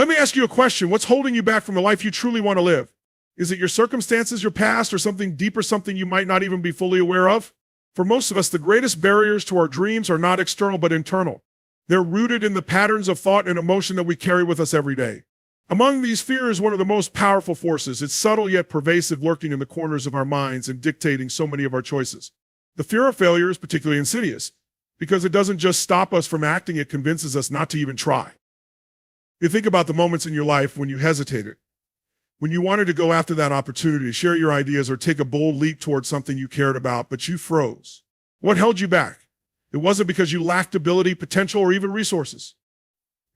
Let me ask you a question. What's holding you back from the life you truly want to live? Is it your circumstances, your past, or something deeper, something you might not even be fully aware of? For most of us, the greatest barriers to our dreams are not external, but internal. They're rooted in the patterns of thought and emotion that we carry with us every day. Among these, fear is one of the most powerful forces. It's subtle yet pervasive, lurking in the corners of our minds and dictating so many of our choices. The fear of failure is particularly insidious because it doesn't just stop us from acting, it convinces us not to even try. You think about the moments in your life when you hesitated, when you wanted to go after that opportunity, share your ideas, or take a bold leap towards something you cared about, but you froze. What held you back? It wasn't because you lacked ability, potential, or even resources.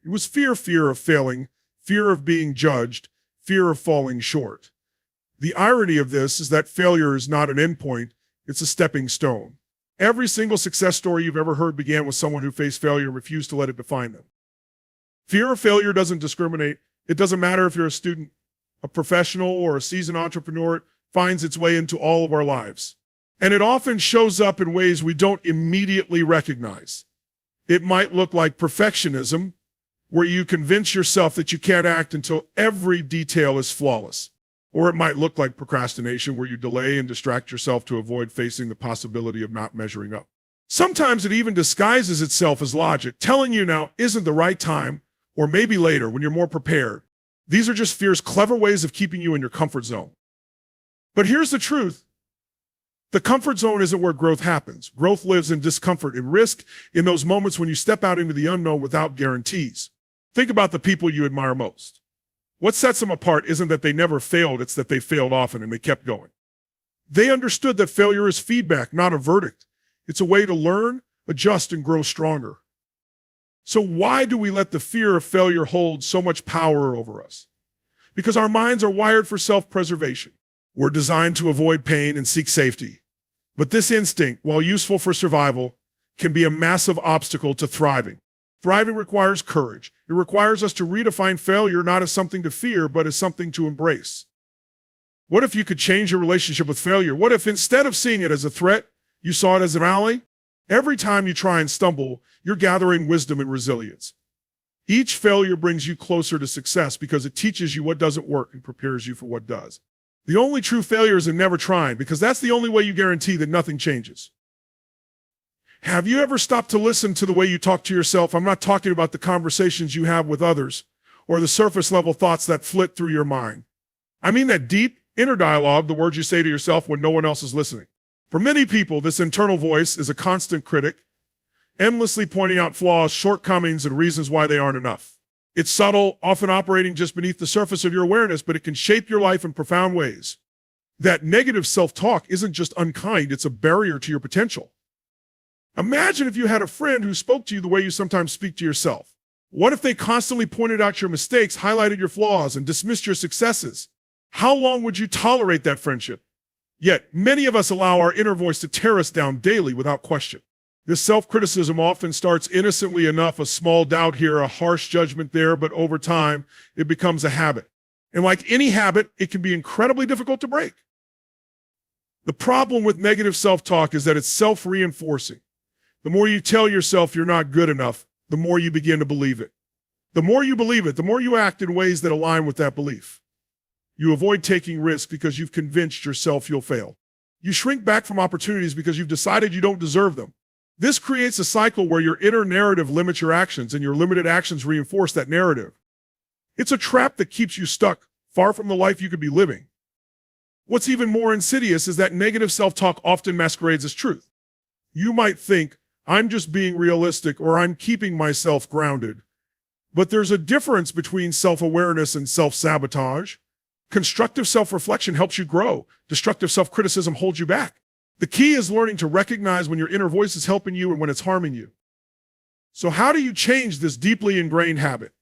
It was fear of failing, fear of being judged, fear of falling short. The irony of this is that failure is not an endpoint, it's a stepping stone. Every single success story you've ever heard began with someone who faced failure and refused to let it define them. Fear of failure doesn't discriminate. It doesn't matter if you're a student, a professional, or a seasoned entrepreneur. It finds its way into all of our lives. And it often shows up in ways we don't immediately recognize. It might look like perfectionism, where you convince yourself that you can't act until every detail is flawless. Or it might look like procrastination, where you delay and distract yourself to avoid facing the possibility of not measuring up. Sometimes it even disguises itself as logic, telling you now isn't the right time, or maybe later when you're more prepared. These are just fear's clever ways of keeping you in your comfort zone. But here's the truth. The comfort zone isn't where growth happens. Growth lives in discomfort and risk, in those moments when you step out into the unknown without guarantees. Think about the people you admire most. What sets them apart isn't that they never failed, it's that they failed often and they kept going. They understood that failure is feedback, not a verdict. It's a way to learn, adjust, and grow stronger. So why do we let the fear of failure hold so much power over us? Because our minds are wired for self-preservation. We're designed to avoid pain and seek safety. But this instinct, while useful for survival, can be a massive obstacle to thriving. Thriving requires courage. It requires us to redefine failure not as something to fear, but as something to embrace. What if you could change your relationship with failure? What if instead of seeing it as a threat, you saw it as an ally? Every time you try and stumble, you're gathering wisdom and resilience. Each failure brings you closer to success because it teaches you what doesn't work and prepares you for what does. The only true failure is in never trying, because that's the only way you guarantee that nothing changes. Have you ever stopped to listen to the way you talk to yourself? I'm not talking about the conversations you have with others or the surface level thoughts that flit through your mind. I mean that deep inner dialogue, the words you say to yourself when no one else is listening. For many people, this internal voice is a constant critic, endlessly pointing out flaws, shortcomings, and reasons why they aren't enough. It's subtle, often operating just beneath the surface of your awareness, but it can shape your life in profound ways. That negative self-talk isn't just unkind, it's a barrier to your potential. Imagine if you had a friend who spoke to you the way you sometimes speak to yourself. What if they constantly pointed out your mistakes, highlighted your flaws, and dismissed your successes? How long would you tolerate that friendship? Yet, many of us allow our inner voice to tear us down daily without question. This self-criticism often starts innocently enough, a small doubt here, a harsh judgment there, but over time, it becomes a habit. And like any habit, it can be incredibly difficult to break. The problem with negative self-talk is that it's self-reinforcing. The more you tell yourself you're not good enough, the more you begin to believe it. The more you believe it, the more you act in ways that align with that belief. You avoid taking risks because you've convinced yourself you'll fail. You shrink back from opportunities because you've decided you don't deserve them. This creates a cycle where your inner narrative limits your actions and your limited actions reinforce that narrative. It's a trap that keeps you stuck, far from the life you could be living. What's even more insidious is that negative self-talk often masquerades as truth. You might think, I'm just being realistic, or I'm keeping myself grounded. But there's a difference between self-awareness and self-sabotage. Constructive self-reflection helps you grow. Destructive self-criticism holds you back. The key is learning to recognize when your inner voice is helping you and when it's harming you. So how do you change this deeply ingrained habit?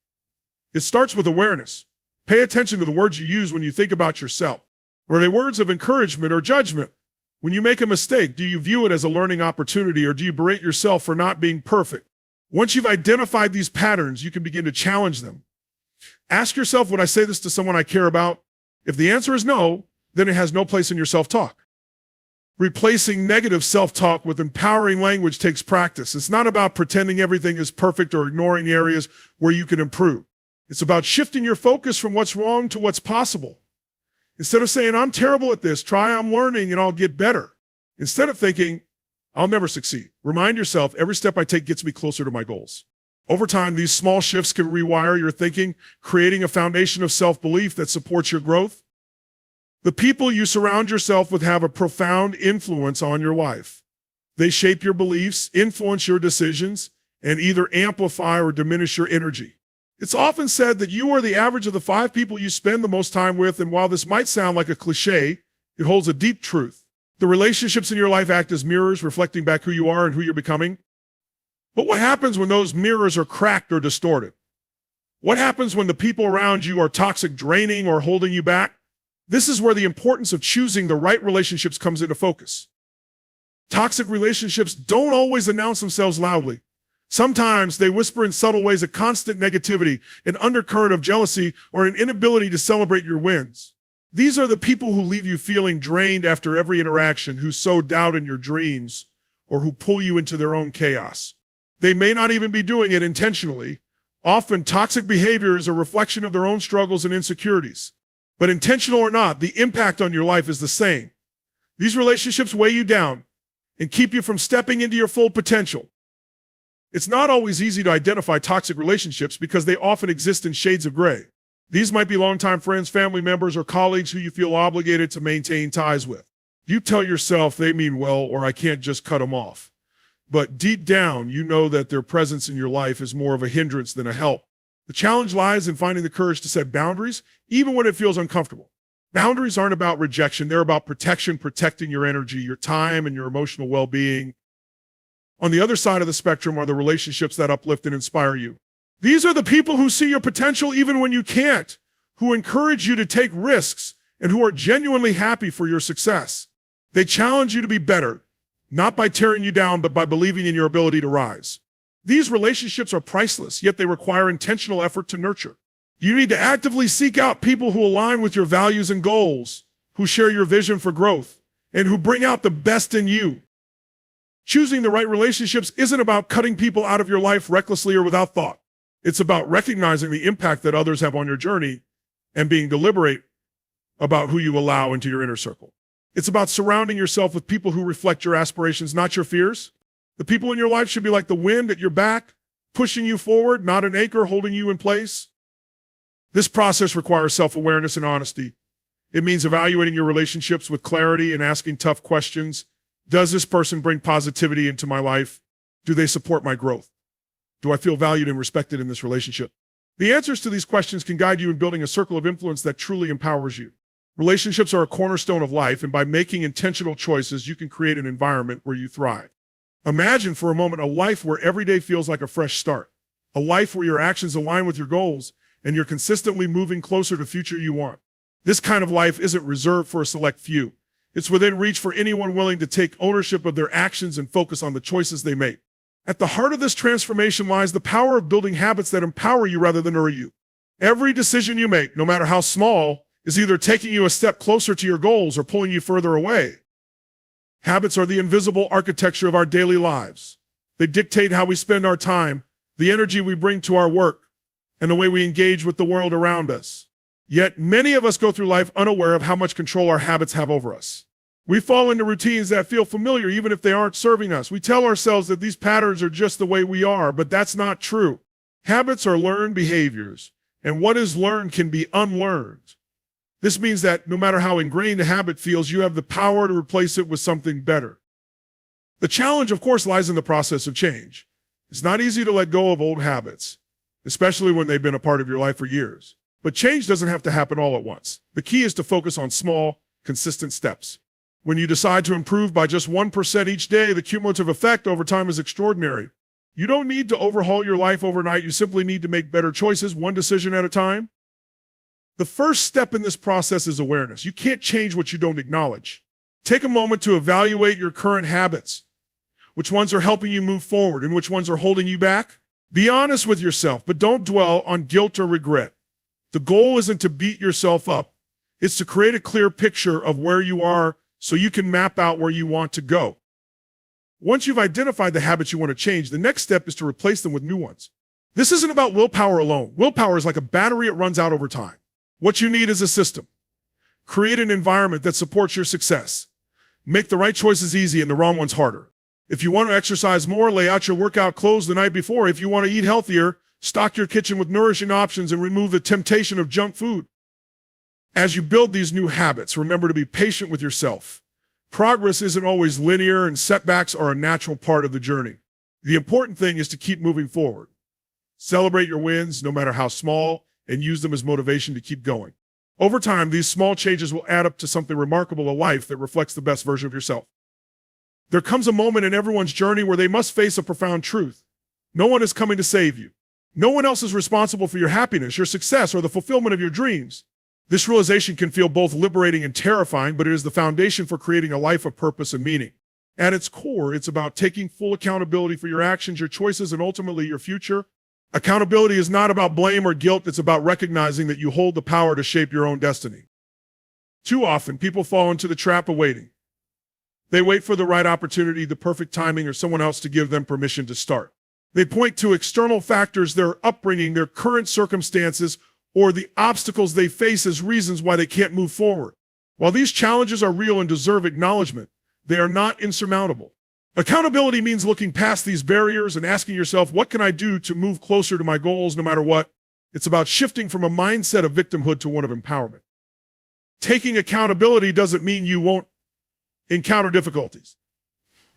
It starts with awareness. Pay attention to the words you use when you think about yourself. Are they words of encouragement or judgment? When you make a mistake, do you view it as a learning opportunity, or do you berate yourself for not being perfect? Once you've identified these patterns, you can begin to challenge them. Ask yourself, would I say this to someone I care about? If the answer is no, then it has no place in your self-talk. Replacing negative self-talk with empowering language takes practice. It's not about pretending everything is perfect or ignoring the areas where you can improve. It's about shifting your focus from what's wrong to what's possible. Instead of saying, I'm terrible at this, try I'm learning and I'll get better. Instead of thinking, I'll never succeed. Remind yourself, every step I take gets me closer to my goals. Over time, these small shifts can rewire your thinking, creating a foundation of self-belief that supports your growth. The people you surround yourself with have a profound influence on your life. They shape your beliefs, influence your decisions, and either amplify or diminish your energy. It's often said that you are the average of the 5 people you spend the most time with, and while this might sound like a cliche, it holds a deep truth. The relationships in your life act as mirrors, reflecting back who you are and who you're becoming. But what happens when those mirrors are cracked or distorted? What happens when the people around you are toxic, draining, or holding you back? This is where the importance of choosing the right relationships comes into focus. Toxic relationships don't always announce themselves loudly. Sometimes they whisper in subtle ways a constant negativity, an undercurrent of jealousy, or an inability to celebrate your wins. These are the people who leave you feeling drained after every interaction, who sow doubt in your dreams, or who pull you into their own chaos. They may not even be doing it intentionally. Often, toxic behavior is a reflection of their own struggles and insecurities. But intentional or not, the impact on your life is the same. These relationships weigh you down and keep you from stepping into your full potential. It's not always easy to identify toxic relationships because they often exist in shades of gray. These might be longtime friends, family members, or colleagues who you feel obligated to maintain ties with. You tell yourself they mean well, or I can't just cut them off. But deep down, you know that their presence in your life is more of a hindrance than a help. The challenge lies in finding the courage to set boundaries, even when it feels uncomfortable. Boundaries aren't about rejection. They're about protection, protecting your energy, your time, and your emotional well-being. On the other side of the spectrum are the relationships that uplift and inspire you. These are the people who see your potential even when you can't, who encourage you to take risks, and who are genuinely happy for your success. They challenge you to be better, not by tearing you down, but by believing in your ability to rise. These relationships are priceless, yet they require intentional effort to nurture. You need to actively seek out people who align with your values and goals, who share your vision for growth, and who bring out the best in you. Choosing the right relationships isn't about cutting people out of your life recklessly or without thought. It's about recognizing the impact that others have on your journey and being deliberate about who you allow into your inner circle. It's about surrounding yourself with people who reflect your aspirations, not your fears. The people in your life should be like the wind at your back, pushing you forward, not an anchor holding you in place. This process requires self-awareness and honesty. It means evaluating your relationships with clarity and asking tough questions. Does this person bring positivity into my life? Do they support my growth? Do I feel valued and respected in this relationship? The answers to these questions can guide you in building a circle of influence that truly empowers you. Relationships are a cornerstone of life, and by making intentional choices, you can create an environment where you thrive. Imagine for a moment a life where every day feels like a fresh start, a life where your actions align with your goals and you're consistently moving closer to the future you want. This kind of life isn't reserved for a select few. It's within reach for anyone willing to take ownership of their actions and focus on the choices they make. At the heart of this transformation lies the power of building habits that empower you rather than hurt you. Every decision you make, no matter how small, is either taking you a step closer to your goals or pulling you further away. Habits are the invisible architecture of our daily lives. They dictate how we spend our time, the energy we bring to our work, and the way we engage with the world around us. Yet many of us go through life unaware of how much control our habits have over us. We fall into routines that feel familiar even if they aren't serving us. We tell ourselves that these patterns are just the way we are, but that's not true. Habits are learned behaviors, and what is learned can be unlearned. This means that no matter how ingrained a habit feels, you have the power to replace it with something better. The challenge, of course, lies in the process of change. It's not easy to let go of old habits, especially when they've been a part of your life for years. But change doesn't have to happen all at once. The key is to focus on small, consistent steps. When you decide to improve by just 1% each day, the cumulative effect over time is extraordinary. You don't need to overhaul your life overnight. You simply need to make better choices, one decision at a time. The first step in this process is awareness. You can't change what you don't acknowledge. Take a moment to evaluate your current habits. Which ones are helping you move forward and which ones are holding you back? Be honest with yourself, but don't dwell on guilt or regret. The goal isn't to beat yourself up. It's to create a clear picture of where you are so you can map out where you want to go. Once you've identified the habits you want to change, the next step is to replace them with new ones. This isn't about willpower alone. Willpower is like a battery, it runs out over time. What you need is a system. Create an environment that supports your success. Make the right choices easy and the wrong ones harder. If you want to exercise more, lay out your workout clothes the night before. If you want to eat healthier, stock your kitchen with nourishing options and remove the temptation of junk food. As you build these new habits, remember to be patient with yourself. Progress isn't always linear and setbacks are a natural part of the journey. The important thing is to keep moving forward. Celebrate your wins, no matter how small, and use them as motivation to keep going. Over time, these small changes will add up to something remarkable, a life that reflects the best version of yourself. There comes a moment in everyone's journey where they must face a profound truth. No one is coming to save you. No one else is responsible for your happiness, your success, or the fulfillment of your dreams. This realization can feel both liberating and terrifying, but it is the foundation for creating a life of purpose and meaning. At its core, it's about taking full accountability for your actions, your choices, and ultimately your future. Accountability is not about blame or guilt, it's about recognizing that you hold the power to shape your own destiny. Too often, people fall into the trap of waiting. They wait for the right opportunity, the perfect timing, or someone else to give them permission to start. They point to external factors, their upbringing, their current circumstances, or the obstacles they face as reasons why they can't move forward. While these challenges are real and deserve acknowledgement, they are not insurmountable. Accountability means looking past these barriers and asking yourself, what can I do to move closer to my goals no matter what? It's about shifting from a mindset of victimhood to one of empowerment. Taking accountability doesn't mean you won't encounter difficulties.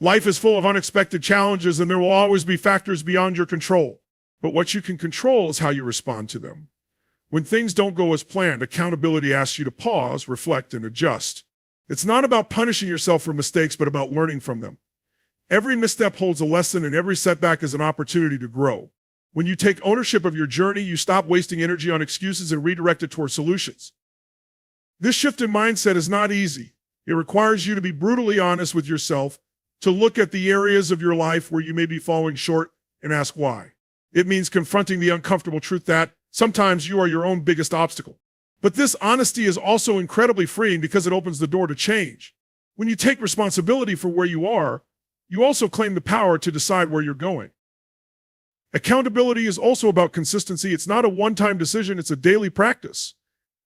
Life is full of unexpected challenges and there will always be factors beyond your control. But what you can control is how you respond to them. When things don't go as planned, accountability asks you to pause, reflect, and adjust. It's not about punishing yourself for mistakes, but about learning from them. Every misstep holds a lesson and every setback is an opportunity to grow. When you take ownership of your journey, you stop wasting energy on excuses and redirect it toward solutions. This shift in mindset is not easy. It requires you to be brutally honest with yourself, to look at the areas of your life where you may be falling short and ask why. It means confronting the uncomfortable truth that sometimes you are your own biggest obstacle. But this honesty is also incredibly freeing because it opens the door to change. When you take responsibility for where you are, you also claim the power to decide where you're going. Accountability is also about consistency. It's not a one-time decision, it's a daily practice.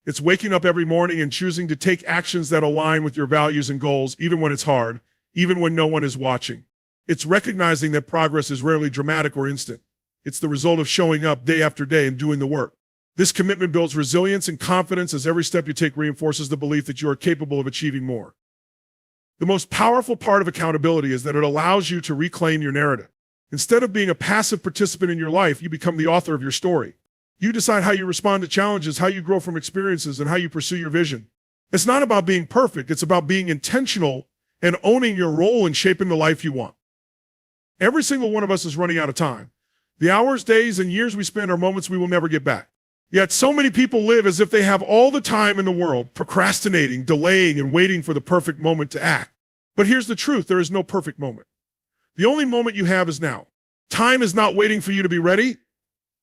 It's waking up every morning and choosing to take actions that align with your values and goals, even when it's hard, even when no one is watching. It's recognizing that progress is rarely dramatic or instant. It's the result of showing up day after day and doing the work. This commitment builds resilience and confidence as every step you take reinforces the belief that you are capable of achieving more. The most powerful part of accountability is that it allows you to reclaim your narrative. Instead of being a passive participant in your life, you become the author of your story. You decide how you respond to challenges, how you grow from experiences, and how you pursue your vision. It's not about being perfect, it's about being intentional and owning your role in shaping the life you want. Every single one of us is running out of time. The hours, days, and years we spend are moments we will never get back. Yet so many people live as if they have all the time in the world, procrastinating, delaying, and waiting for the perfect moment to act. But here's the truth, there is no perfect moment. The only moment you have is now. Time is not waiting for you to be ready.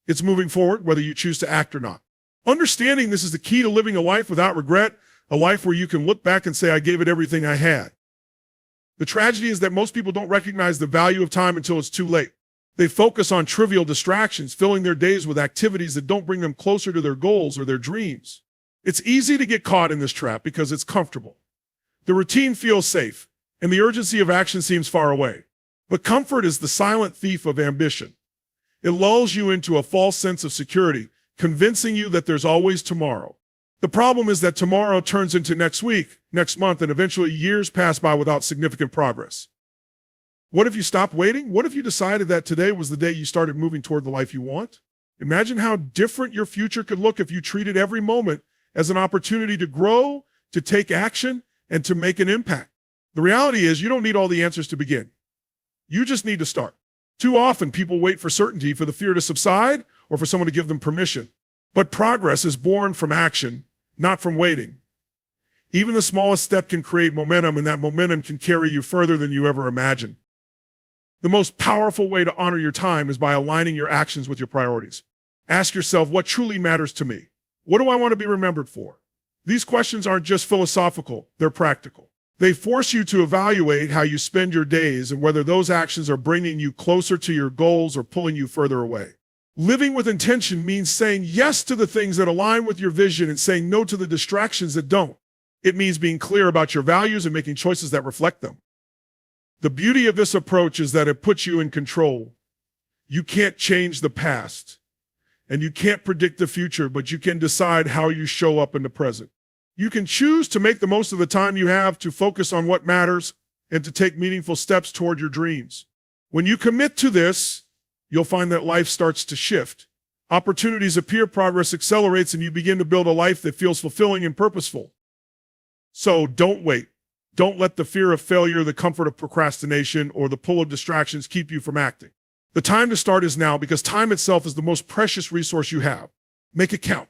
It's moving forward, whether you choose to act or not. Understanding this is the key to living a life without regret, a life where you can look back and say, I gave it everything I had. The tragedy is that most people don't recognize the value of time until it's too late. They focus on trivial distractions, filling their days with activities that don't bring them closer to their goals or their dreams. It's easy to get caught in this trap because it's comfortable. The routine feels safe, and the urgency of action seems far away. But comfort is the silent thief of ambition. It lulls you into a false sense of security, convincing you that there's always tomorrow. The problem is that tomorrow turns into next week, next month, and eventually years pass by without significant progress. What if you stopped waiting? What if you decided that today was the day you started moving toward the life you want? Imagine how different your future could look if you treated every moment as an opportunity to grow, to take action, and to make an impact. The reality is you don't need all the answers to begin. You just need to start. Too often, people wait for certainty, for the fear to subside, or for someone to give them permission. But progress is born from action, not from waiting. Even the smallest step can create momentum, and that momentum can carry you further than you ever imagined. The most powerful way to honor your time is by aligning your actions with your priorities. Ask yourself, what truly matters to me? What do I want to be remembered for? These questions aren't just philosophical, they're practical. They force you to evaluate how you spend your days and whether those actions are bringing you closer to your goals or pulling you further away. Living with intention means saying yes to the things that align with your vision and saying no to the distractions that don't. It means being clear about your values and making choices that reflect them. The beauty of this approach is that it puts you in control. You can't change the past, and you can't predict the future, but you can decide how you show up in the present. You can choose to make the most of the time you have to focus on what matters and to take meaningful steps toward your dreams. When you commit to this, you'll find that life starts to shift. Opportunities appear, progress accelerates, and you begin to build a life that feels fulfilling and purposeful. So don't wait. Don't let the fear of failure, the comfort of procrastination, or the pull of distractions keep you from acting. The time to start is now, because time itself is the most precious resource you have. Make it count.